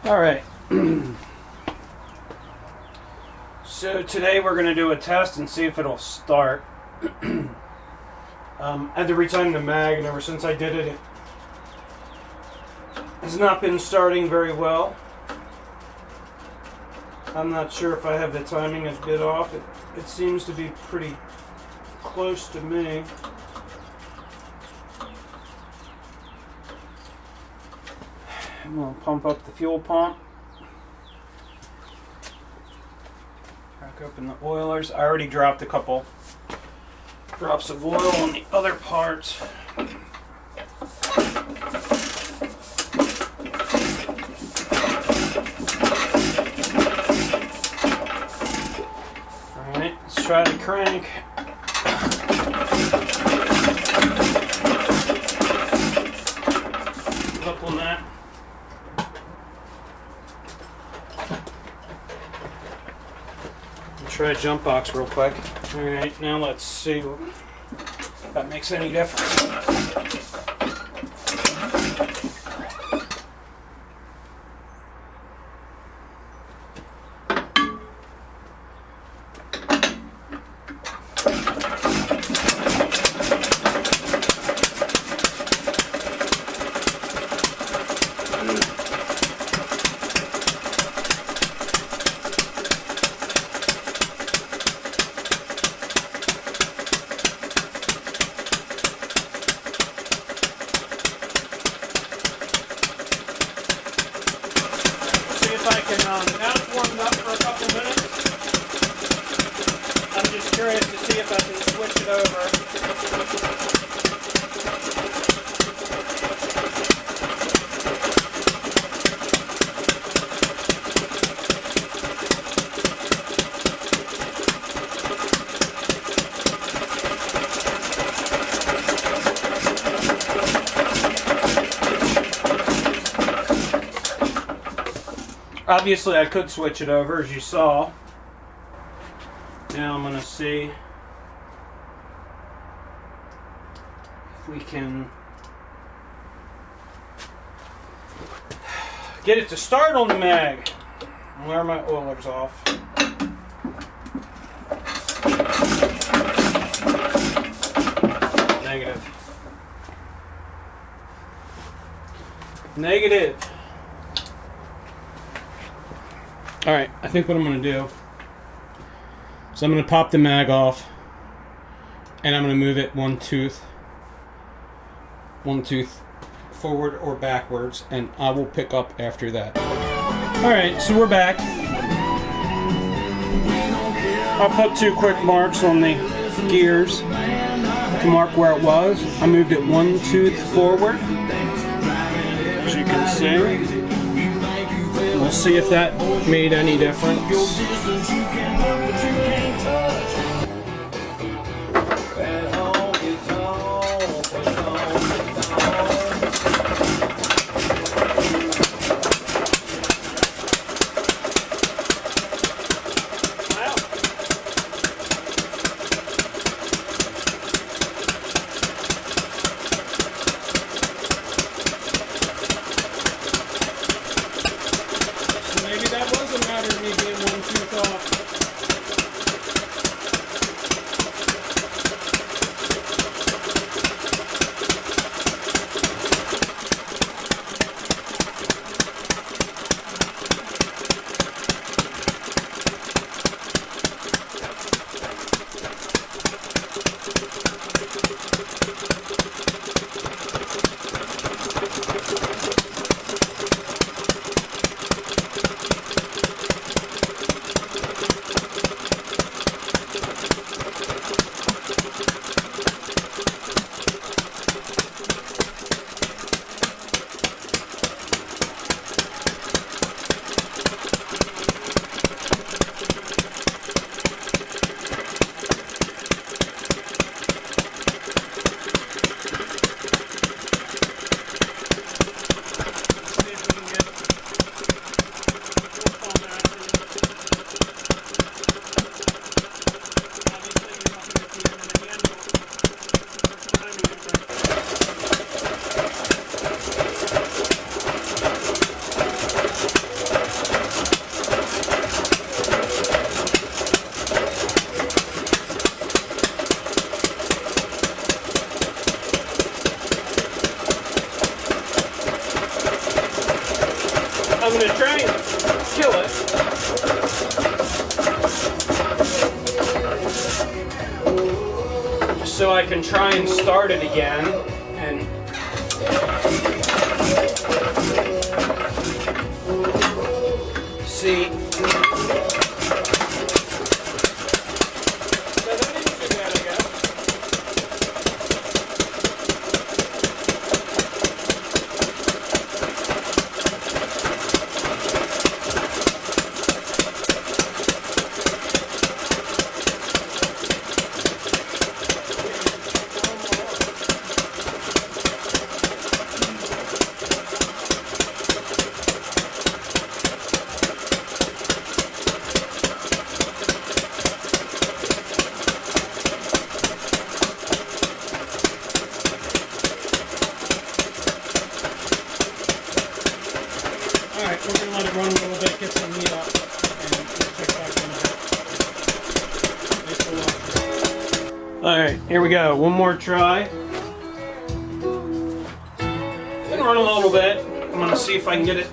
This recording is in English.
All right. So today we're going to do a test and see if it'll start. I had to retime the mag, and ever since I did it, it has not been starting very well. I'm not sure if I have the timing a bit off. It seems to be pretty close to me. I'm going to pump up the fuel pump. Crack open the oilers. I already dropped a couple drops of oil on the other parts. Alright, let's try the crank. Couple on that. Try a jump box real quick. Alright, now let's see if that makes any difference. Now it's warmed up for a couple minutes. I'm just curious to see if I can switch it over. Obviously I could switch it over, as you saw. Now I'm going to see if we can get it to start on the mag. Where are my oilers off? Negative. Negative. Alright, I think what I'm going to do is I'm going to pop the mag off, and I'm going to move it one tooth forward or backwards, and I will pick up after that. Alright, so we're back. I'll put 2 quick marks on the gears to mark where it was. I moved it 1 tooth forward, as you can see. We'll see if that made any difference. Maybe that was a matter of me being 1 tooth off. I'm going to try and kill it. Just so I can try and start it again. And see. Alright, we're going to let it run a little bit, get some meat up, and we'll check back in a bit. Alright, here we go. One more try. It's going to run a little bit. I'm going to see if I can get it